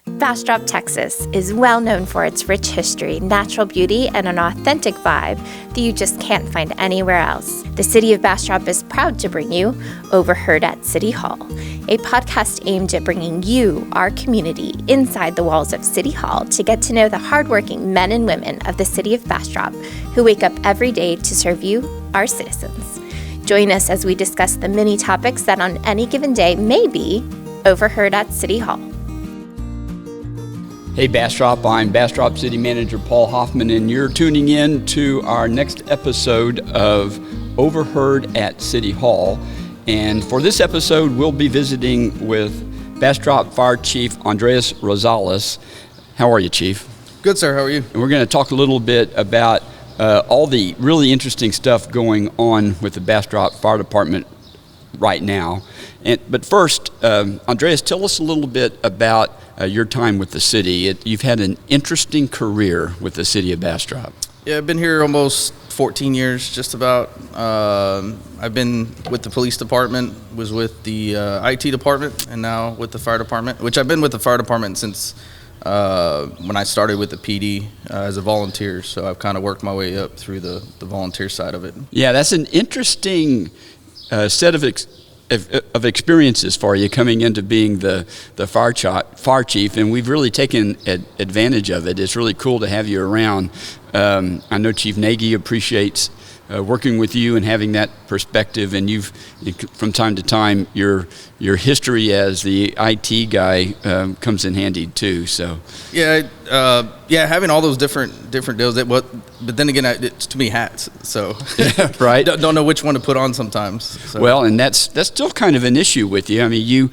Bastrop, Texas is well known for its rich history, natural beauty, and an authentic vibe that you just can't find anywhere else. The city of Bastrop is proud to bring you Overheard at City Hall, a podcast aimed at bringing you, our community, inside the walls of City Hall to get to know the hardworking men and women of the city of Bastrop who wake up every day to serve you, our citizens. Join us as we discuss the many topics that on any given day may be overheard at City Hall. Hey Bastrop, I'm Bastrop City Manager Paul Hofmann, and you're tuning in to our next episode of Overheard at City Hall. And for this episode, we'll be visiting with Bastrop Fire Chief Andres Rosales. How are you, Chief? Good, sir. How are you? And we're going to talk a little bit about all the really interesting stuff going on with the Bastrop Fire Department right now. But first, Andres, tell us a little bit about your time with the city. You've had an interesting career with the city of Bastrop. Yeah, I've been here almost 14 years, just about. I've been with the police department, was with the IT department, and now with the fire department, which I've been with the fire department since when I started with the PD as a volunteer. So I've kind of worked my way up through the volunteer side of it. Yeah, that's an interesting set of experiences for you coming into being the fire chief, and we've really taken advantage of it. It's really cool to have you around. I know Chief Nagy appreciates working with you and having that perspective, and you've from time to time your history as the IT guy comes in handy too. So having all those different deals. But then again, it's too many hats. So yeah, right, don't know which one to put on sometimes. So. Well, and that's still kind of an issue with you. I mean,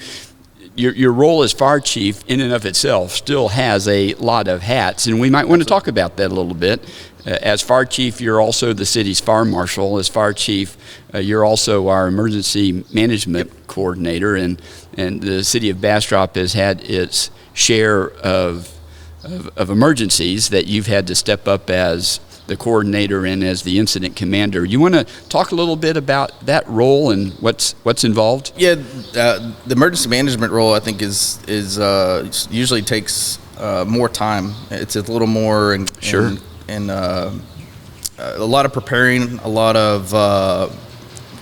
your role as fire chief in and of itself still has a lot of hats, and we might want to talk about that a little bit. As fire chief, you're also the city's fire marshal. As fire chief, you're also our emergency management coordinator, and the city of Bastrop has had its share of emergencies that you've had to step up as the coordinator and as the incident commander. You want to talk a little bit about that role and what's involved? Yeah, the emergency management role I think is usually takes more time. It's a little more and a lot of preparing, a lot of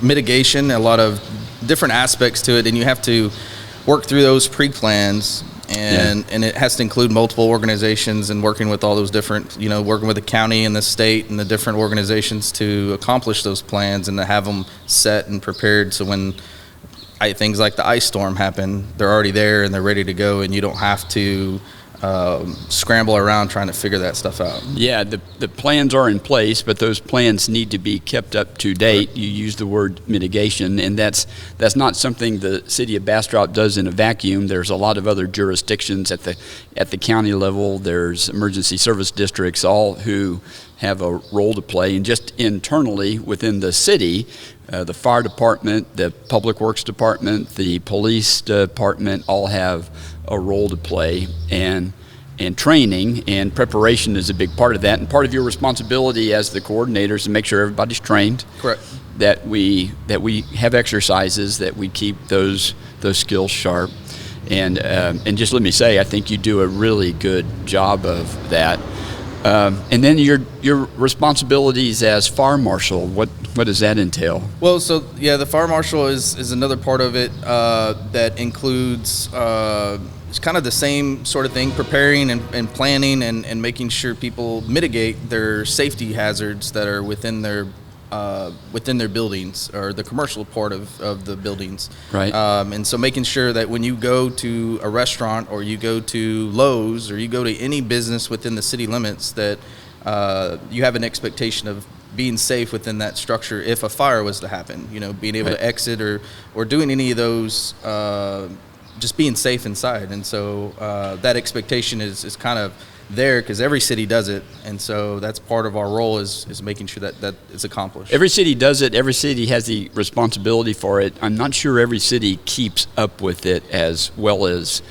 mitigation, a lot of different aspects to it, and you have to work through those pre-plans. And it has to include multiple organizations and working with all those different, working with the county and the state and the different organizations to accomplish those plans and to have them set and prepared so when things like the ice storm happen, they're already there and they're ready to go, and you don't have to scramble around trying to figure that stuff out. Yeah, the plans are in place, but those plans need to be kept up to date. Right. You use the word mitigation, and that's not something the city of Bastrop does in a vacuum. There's a lot of other jurisdictions at the county level. There's emergency service districts, all who have a role to play, and just internally within the city, the fire department, the public works department, the police department all have a role to play, and training and preparation is a big part of that, and part of your responsibility as the coordinator is to make sure everybody's trained. Correct. That we have exercises, that we keep those skills sharp, and just let me say, I think you do a really good job of that. And then your responsibilities as fire marshal, what does that entail? Well, so the fire marshal is another part of it that includes it's kind of the same sort of thing, preparing and planning and making sure people mitigate their safety hazards that are within their buildings or the commercial part of the buildings. Right. And so making sure that when you go to a restaurant or you go to Lowe's or you go to any business within the city limits that you have an expectation of being safe within that structure if a fire was to happen, being able to exit or doing any of those, just being safe inside. And so that expectation is kind of there because every city does it, and so that's part of our role is making sure that is accomplished. Every city does it. Every city has the responsibility for it. I'm not sure every city keeps up with it as well as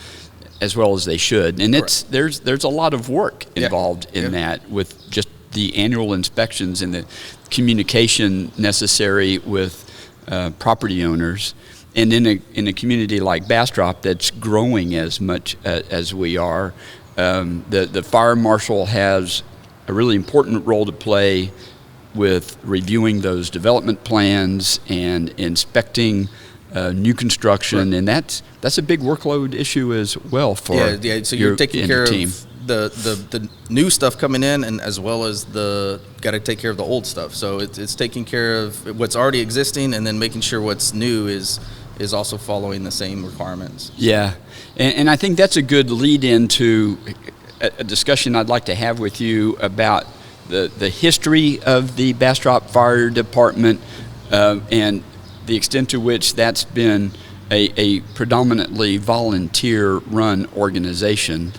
they should, and there's a lot of work involved in that, with just the annual inspections and the communication necessary with property owners. And in a community like Bastrop that's growing as much as we are, the fire marshal has a really important role to play with reviewing those development plans and inspecting new construction, and that's a big workload issue as well for So you're taking care team. of the new stuff coming in, and as well as got to take care of the old stuff. So it's taking care of what's already existing, and then making sure what's new is also following the same requirements. Yeah, and I think that's a good lead into a discussion I'd like to have with you about the history of the Bastrop Fire Department and the extent to which that's been a predominantly volunteer-run organization.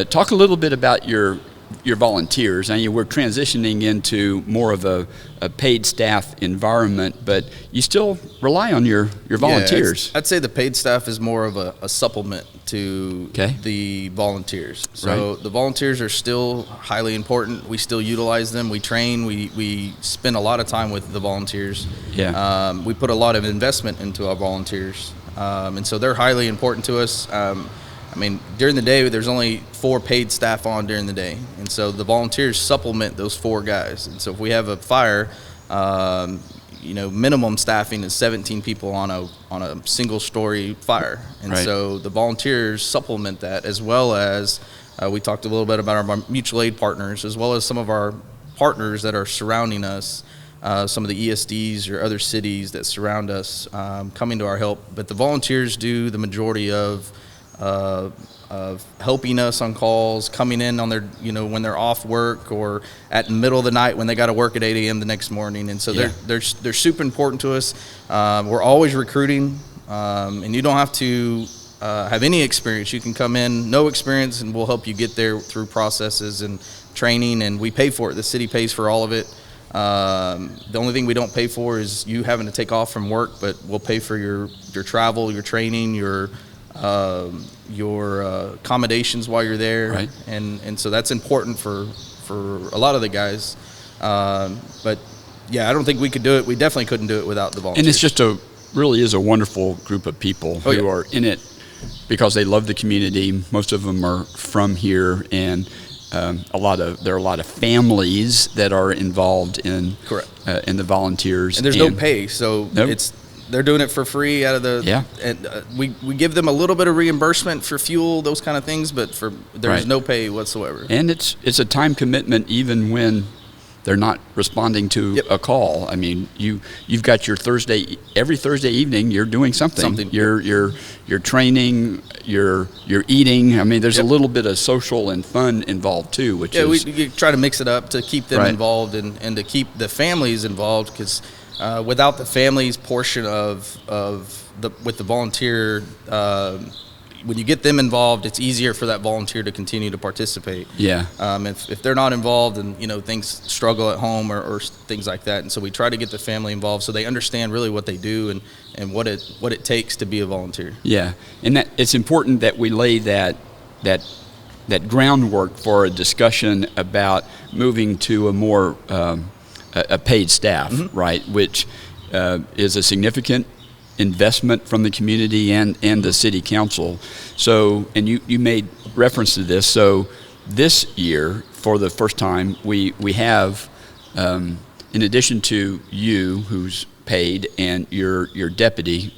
Talk a little bit about your volunteers. I mean, we're transitioning into more of a paid staff environment, but you still rely on your volunteers. I'd say the paid staff is more of a supplement to the volunteers. So the volunteers are still highly important. We still utilize them. We train. We spend a lot of time with the volunteers. Yeah. We put a lot of investment into our volunteers, and so they're highly important to us. I mean, during the day, there's only 4 paid staff on during the day. And so the volunteers supplement those 4 guys. And so if we have a fire, minimum staffing is 17 people on a single story fire. And so the volunteers supplement that, as well as we talked a little bit about our mutual aid partners, as well as some of our partners that are surrounding us, some of the ESDs or other cities that surround us coming to our help. But the volunteers do the majority of helping us on calls, coming in on their, when they're off work, or at the middle of the night when they got to work at 8 a.m. the next morning. And so they're super important to us. We're always recruiting, and you don't have to have any experience. You can come in, no experience, and we'll help you get there through processes and training, and we pay for it. The city pays for all of it. The only thing we don't pay for is you having to take off from work, but we'll pay for your travel, your training, your accommodations while you're there, and so that's important for a lot of the guys. But I don't think we could do it. We definitely couldn't do it without the volunteers. And it's just really is a wonderful group of people who are in it because they love the community. Most of them are from here, and there are a lot of families that are involved in the volunteers. And there's no pay, so they're doing it for free out of the and we give them a little bit of reimbursement for fuel, those kind of things, but there's no pay whatsoever. And it's a time commitment even when they're not responding to a call. I mean, you've got your every Thursday evening you're doing something. You're training, you're eating. I mean, there's a little bit of social and fun involved too, which we try to mix it up to keep them involved and to keep the families involved, because without the families portion with the volunteer, when you get them involved, it's easier for that volunteer to continue to participate. If they're not involved, and things struggle at home or things like that, and so we try to get the family involved so they understand really what they do and what it takes to be a volunteer. And that it's important that we lay that groundwork for a discussion about moving to a more a paid staff, which is a significant investment from the community and the city council. So, and you made reference to this. So, this year, for the first time, we have, in addition to you, who's paid, and your deputy,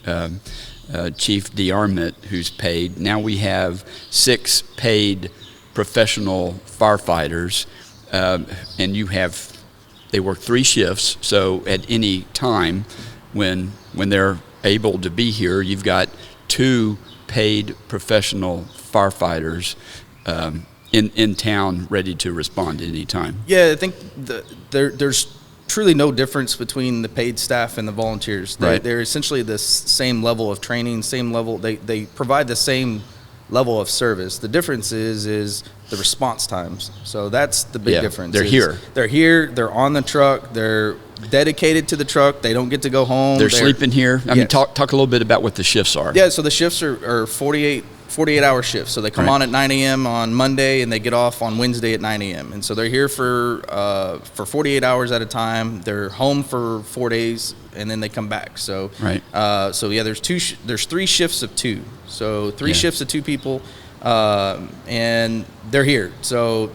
Chief DeArmit, who's paid. Now we have 6 paid professional firefighters, and they work 3 shifts, so at any time when they're able to be here, you've got 2 paid professional firefighters in town ready to respond at any time. I think there's truly no difference between the paid staff and the volunteers. They're essentially the same level of training, same level. They provide the same level of service. The difference is the response times. So that's the big difference. They're here. They're on the truck. They're dedicated to the truck. They don't get to go home. They're sleeping here. I mean, talk a little bit about what the shifts are. So the shifts are 48 48-hour shifts. So they come on at 9 a.m. on Monday, and they get off on Wednesday at 9 a.m. And so they're here for 48 hours at a time. They're home for 4 days, and then they come back. So there's 3 shifts of 2. So 3 shifts of 2 people, and they're here. So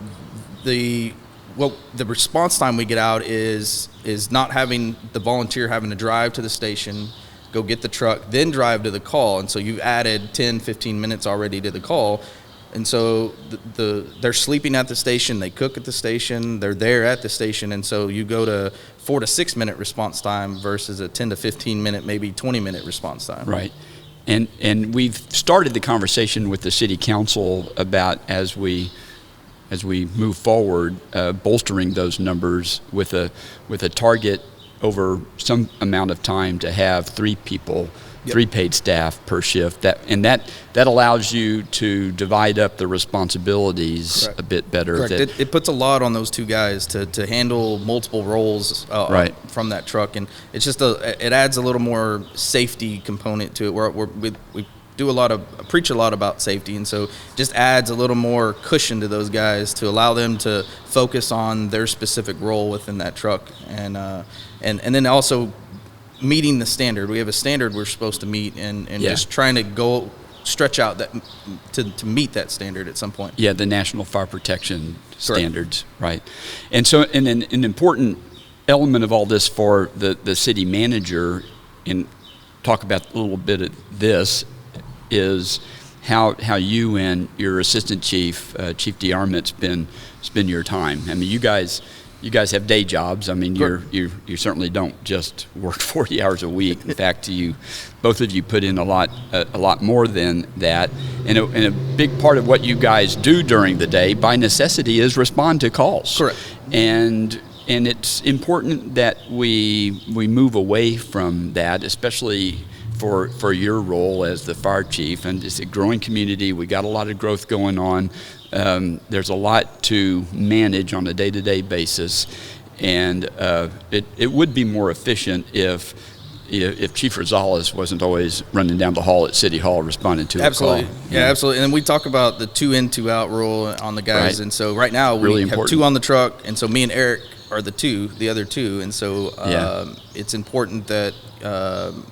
the response time we get out is not having the volunteer having to drive to the station, go get the truck, then drive to the call. And so you've added 10, 15 minutes already to the call. And so they're sleeping at the station, they cook at the station, they're there at the station. And so you go to 4 to 6 minute response time versus a 10 to 15 minute, maybe 20 minute response time. Right. And we've started the conversation with the city council about, as we move forward, bolstering those numbers with a target over some amount of time to have 3 people, 3 paid staff per shift. That allows you to divide up the responsibilities a bit better. Correct. It puts a lot on those 2 guys to handle multiple roles from that truck, and it's just it adds a little more safety component to it. We preach a lot about safety, and so just adds a little more cushion to those guys to allow them to focus on their specific role within that truck, and then also meeting the standard. We have a standard we're supposed to meet, and just trying to stretch out that to meet that standard at some point. Yeah, the National Fire Protection standards, right? And so, an important element of all this for the city manager, and talk about a little bit of this, is how you and your assistant chief, Chief DeArmond, spend your time. I mean, you guys have day jobs. I mean, you certainly don't just work 40 hours a week. In fact, both of you put in a lot more than that. And a big part of what you guys do during the day, by necessity, is respond to calls. Correct. And it's important that we move away from that, especially for your role as the fire chief. And it's a growing community. We got a lot of growth going on. There's a lot to manage on a day-to-day basis, and it would be more efficient if Chief Rosales wasn't always running down the hall at City Hall responding to a call. Yeah, absolutely. And we talk about the 2 in, 2 out rule on the guys, and so right now we have important. 2 on the truck, and so me and Eric are the other 2, and so it's important that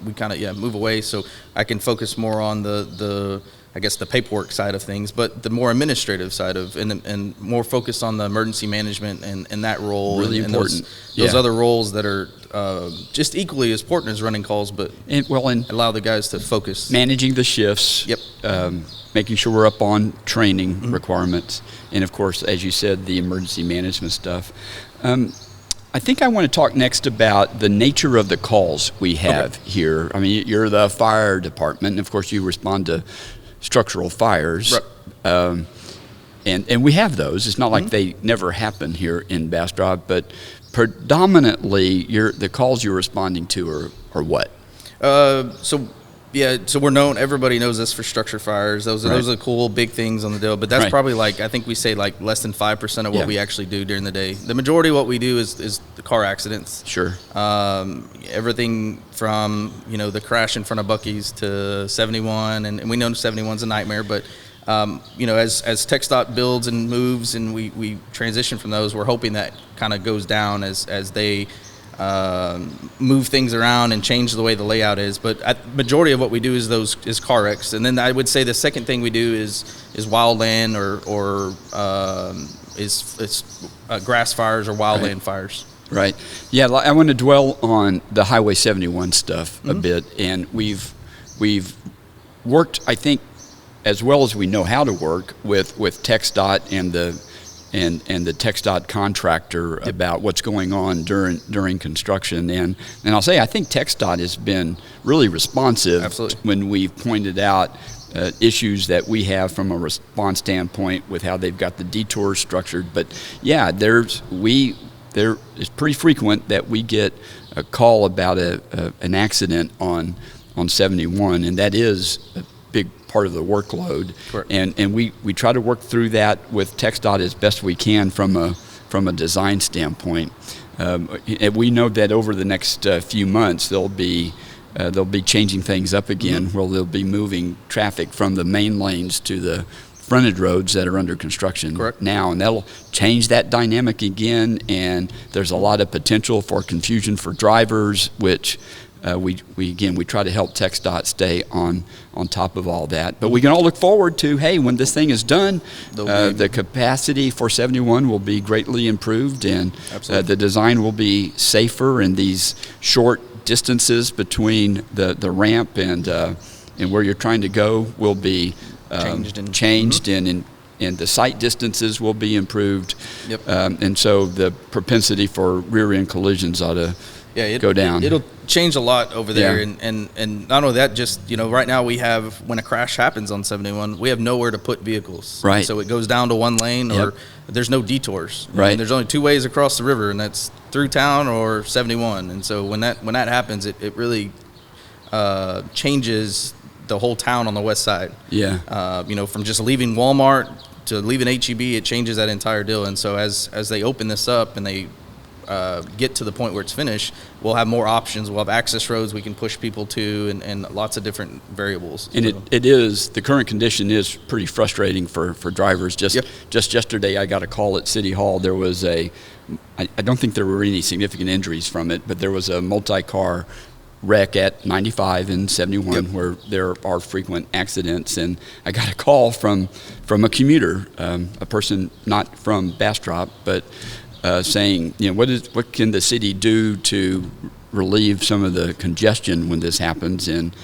we kind of move away so I can focus more on the I guess the paperwork side of things, but the more administrative side of and more focused on the emergency management and that role. Really and important. Those other roles that are just equally as important as running calls, but and allow the guys to focus. Managing the shifts. Yep. Making sure we're up on training requirements, and of course, as you said, the emergency management stuff. I think I want to talk next about the nature of the calls we have here. I mean, you're the fire department, and of course, you respond to structural fires. Right. And we have those. It's not like they never happen here in Bastrop, but predominantly the calls you're responding to are what? So we're known, everybody knows us for structure fires. Those are the cool big things on the deal, but that's probably I think we say less than 5% of what we actually do during the day. The majority of what we do is the car accidents. Sure. Everything from, the crash in front of Buc-ee's to 71, and we know 71's a nightmare, but as TxDOT builds and moves and we transition from those, we're hoping that kind of goes down as they move things around and change the way the layout is. But majority of what we do is car wrecks, and then I would say the second thing we do is wildland or grass fires or wildland fires. Right. Yeah, I want to dwell on the Highway 71 stuff a bit, and we've worked, I think, as well as we know how to work with TxDOT and the TxDOT contractor about what's going on during construction. And I'll say, I think TxDOT has been really responsive. Absolutely. When we've pointed out issues that we have from a response standpoint with how they've got the detours structured. But yeah, it's pretty frequent that we get a call about an accident on 71, and that is a big part of the workload. Correct. And we try to work through that with TxDOT as best we can from a design standpoint. And we know that over the next few months there'll be they'll be changing things up again, where they'll be moving traffic from the main lanes to the frontage roads that are under construction now, and that'll change that dynamic again. And there's a lot of potential for confusion for drivers, which we try to help TxDOT stay on top of all that. But we can all look forward to, hey, when this thing is done, the capacity for 71 will be greatly improved, and the design will be safer, and these short distances between the ramp and where you're trying to go will be changed and the sight distances will be improved. And so the propensity for rear end collisions ought to go down. It'll change a lot over there. And not only that, just, right now we have, when a crash happens on 71, we have nowhere to put vehicles. Right. So it goes down to one lane, or there's no detours. Right. And there's only two ways across the river, and that's through town or 71. And so when that happens, it really changes the whole town on the west side. From just leaving Walmart to leaving HEB, it changes that entire deal. And so as they open this up and they get to the point where it's finished, we'll have more options. We'll have access roads we can push people to, and lots of different variables. And it is, the current condition is pretty frustrating for drivers. Just yesterday I got a call at City Hall. There was I don't think there were any significant injuries from it, but there was a multi-car wreck at 95 and 71 where there are frequent accidents, and I got a call from a commuter, a person not from Bastrop, but saying, what can the city do to relieve some of the congestion when this happens? And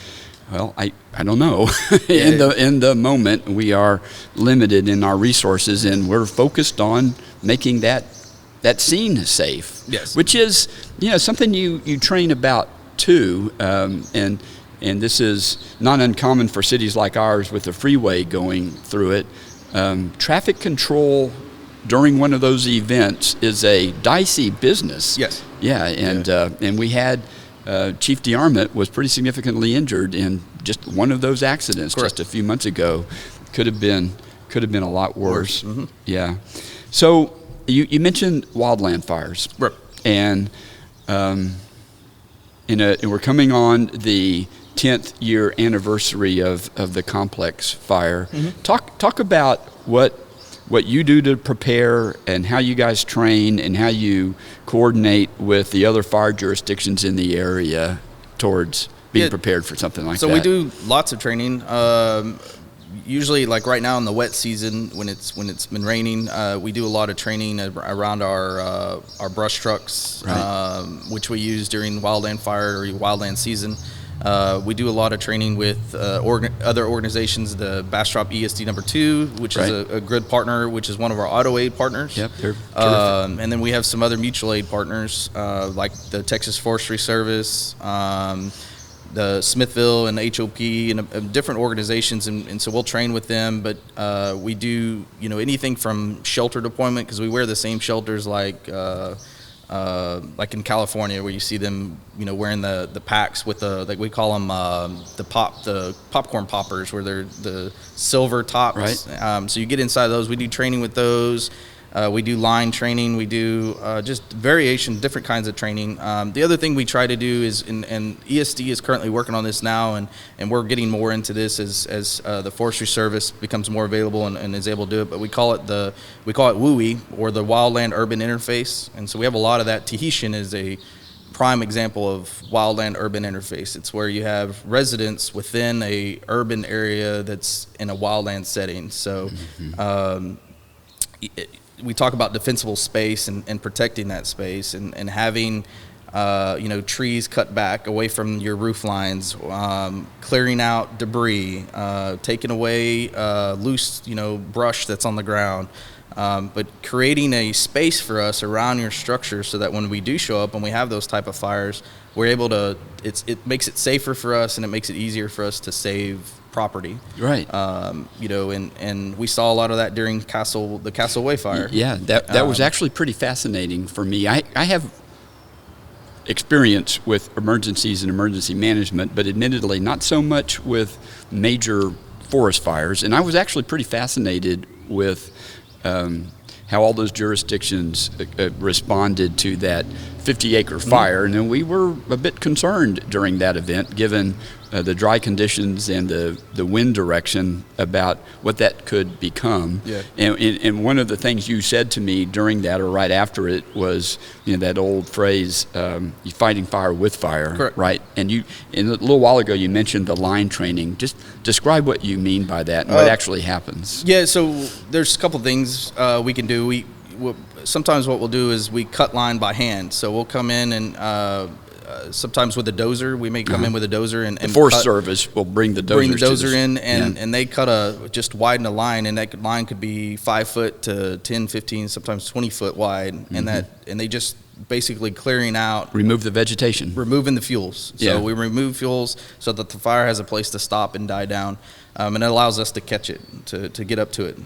well, I don't know. In the moment, we are limited in our resources, and we're focused on making that scene safe. Which is something you train about too, and this is not uncommon for cities like ours with the freeway going through it. Traffic control during one of those events is a dicey business. And we had Chief DeArmond was pretty significantly injured in just one of those accidents just a few months ago. Could have been a lot worse. So you mentioned wildland fires, and we're coming on the 10th year anniversary of the complex fire. Talk about what you do to prepare, and how you guys train, and how you coordinate with the other fire jurisdictions in the area towards being prepared for something like that. So we do lots of training. Usually, like right now in the wet season, when it's been raining, we do a lot of training around our brush trucks, which we use during wildland fire or wildland season. We do a lot of training with other organizations, the Bastrop ESD number 2, which is a grid partner, which is one of our auto aid partners. They're terrific. And then we have some other mutual aid partners, like the Texas Forestry Service, the Smithville and HOP, and different organizations, and so we'll train with them. But we do anything from shelter deployment, because we wear the same shelters like in California, where you see them wearing the packs with like we call them the popcorn poppers, where they're the silver tops. So you get inside those. We do training with those. We do line training. We do just different kinds of training. The other thing we try to do is, and ESD is currently working on this now, and we're getting more into this as the Forestry Service becomes more available and is able to do it. But we call it WUI, or the Wildland Urban Interface. And so we have a lot of that. Tahitian is a prime example of wildland urban interface. It's where you have residents within a urban area that's in a wildland setting. So. We talk about defensible space and protecting that space, and having trees cut back away from your roof lines, clearing out debris, taking away loose brush that's on the ground, but creating a space for us around your structure so that when we do show up and we have those type of fires, we're able to. It makes it safer for us, and it makes it easier for us to save property. And we saw a lot of that during the Castle Way fire. That was actually pretty fascinating for me. I have experience with emergencies and emergency management, but admittedly not so much with major forest fires. And I was actually pretty fascinated with how all those jurisdictions responded to that 50-acre fire. And then we were a bit concerned during that event, given the dry conditions and the wind direction, about what that could become. Yeah. And one of the things you said to me during that, or right after it, was, that old phrase, "You fighting fire with fire." Correct. Right? And a little while ago, you mentioned the line training. Just describe what you mean by that and what actually happens. Yeah, so there's a couple things we can do. Sometimes what we'll do is we cut line by hand. So we'll come in and sometimes with a dozer. We may come in with a dozer and the Forest Service will bring the dozer in, and they just widen a line, and that line could be 5 foot to 10, 15, sometimes 20 foot wide, and they just basically clearing out, remove the vegetation, removing the fuels. So we remove fuels so that the fire has a place to stop and die down, and it allows us to catch it, to get up to it.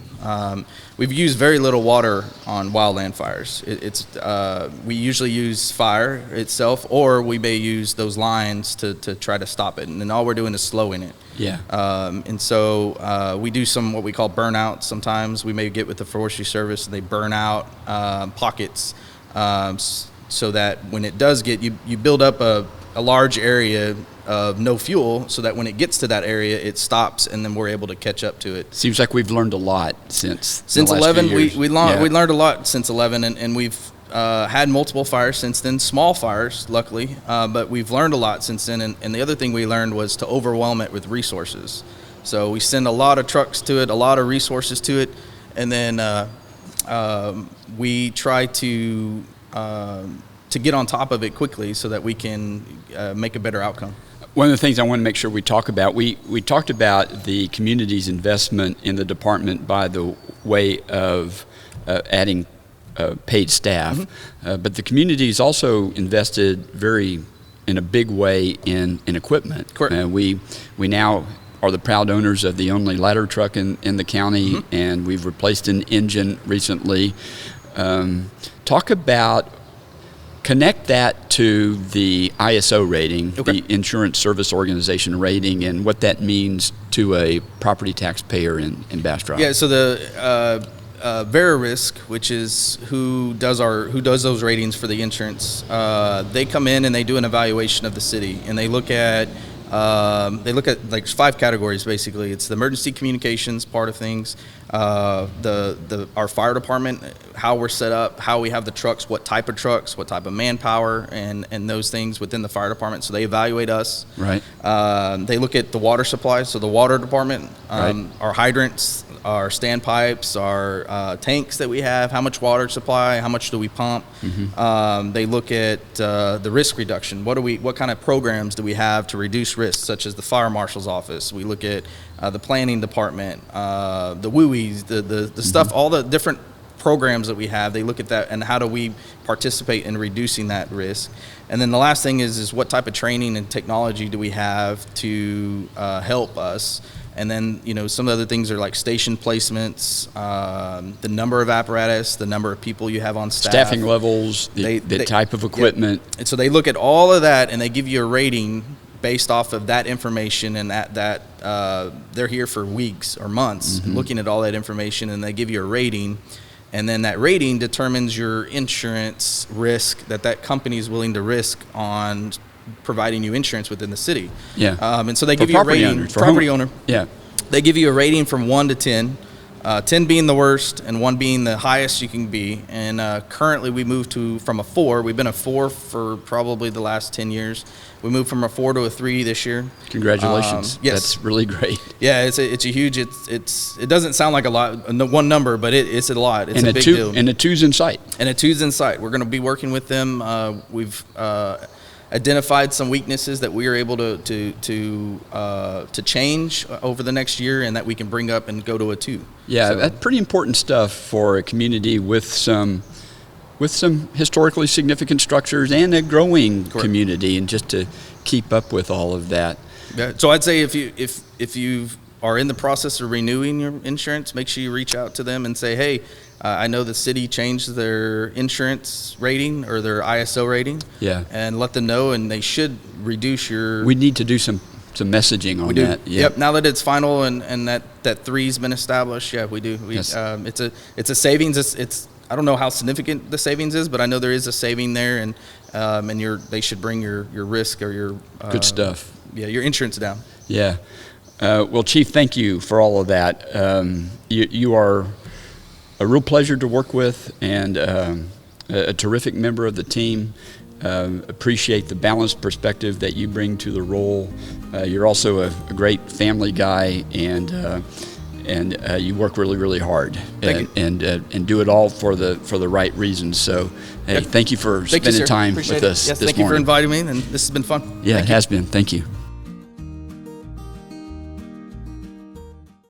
We've used very little water on wildland fires. We usually use fire itself, or we may use those lines to try to stop it, and then all we're doing is slowing it. Yeah. And so we do some what we call burnouts. Sometimes we may get with the Forestry Service and they burn out pockets, so that when it does get, you build up a large area of no fuel, so that when it gets to that area, it stops, and then we're able to catch up to it. Seems like we've learned a lot since 11. We learned a lot since 11, and we've had multiple fires since then, small fires, luckily, but we've learned a lot since then. And the other thing we learned was to overwhelm it with resources. So we send a lot of trucks to it, a lot of resources to it, and then we try to get on top of it quickly so that we can make a better outcome. One of the things I want to make sure we talk about, we talked about the community's investment in the department by the way of adding paid staff, but the community's also invested in a big way in equipment. Correct. We now are the proud owners of the only ladder truck in the county, and we've replaced an engine recently. Talk about, connect that to the ISO rating, the Insurance Service Organization rating, and what that means to a property taxpayer in Bastrop. Yeah, so the Verisk, which is who does those ratings for the insurance, they come in and they do an evaluation of the city, and they look at like 5 categories basically. It's the emergency communications part of things, our fire department, how we're set up, how we have the trucks, what type of manpower, and those things within the fire department. So they evaluate us. Right. They look at the water supply, so the water department, right. Our hydrants, our standpipes, our tanks that we have, how much water supply, how much do we pump. They look at the risk reduction. What kind of programs do we have to reduce risk, such as the fire marshal's office. We look at the planning department, the WUIs, the stuff, all the different programs that we have. They look at that and how do we participate in reducing that risk. And then the last thing is what type of training and technology do we have to help us. And then, some of the other things are like station placements, the number of apparatus, the number of people you have on staff. Staffing levels, the type of equipment. Yeah. And so they look at all of that and they give you a rating based off of that information, and that they're here for weeks or months looking at all that information, and they give you a rating. And then that rating determines your insurance risk that company is willing to risk on providing you insurance within the city. Yeah. And so they give you a rating. Property owner. Yeah. They give you a rating from 1 to 10. 10 being the worst and 1 being the highest you can be. And currently we moved from a 4. We've been a 4 for probably the last 10 years. We moved from a 4 to a 3 this year. Congratulations. Yes. That's really great. Yeah, it's a huge, it doesn't sound like a lot, one number, but it's a lot. It's a big deal. And a 2's in sight. And a 2's in sight. We're going to be working with them. We've identified some weaknesses that we are able to change over the next year, and that we can bring up and go to a 2. Yeah, so that's pretty important stuff for a community with some historically significant structures and a growing community, and just to keep up with all of that. Yeah. So I'd say if you are in the process of renewing your insurance, make sure you reach out to them and say, hey, I know the city changed their insurance rating or their ISO rating. Yeah. And let them know, and they should reduce your... We need to do some some messaging on We do. that. Yeah. Yep. Now that it's final and that 3's been established, yeah, we do. Yes. It's a savings. It's I don't know how significant the savings is, but I know there is a saving there, and they should bring your risk or your Good stuff. Yeah, your insurance down. Yeah. Well, Chief, thank you for all of that. You are a real pleasure to work with, and a terrific member of the team. Appreciate the balanced perspective that you bring to the role. You're also a great family guy, and you work really, really hard, and do it all for the right reasons. So, hey, thank you for spending time with us Yes, this thank you for morning. inviting me, and this has been fun. Yeah, it has been. Thank you.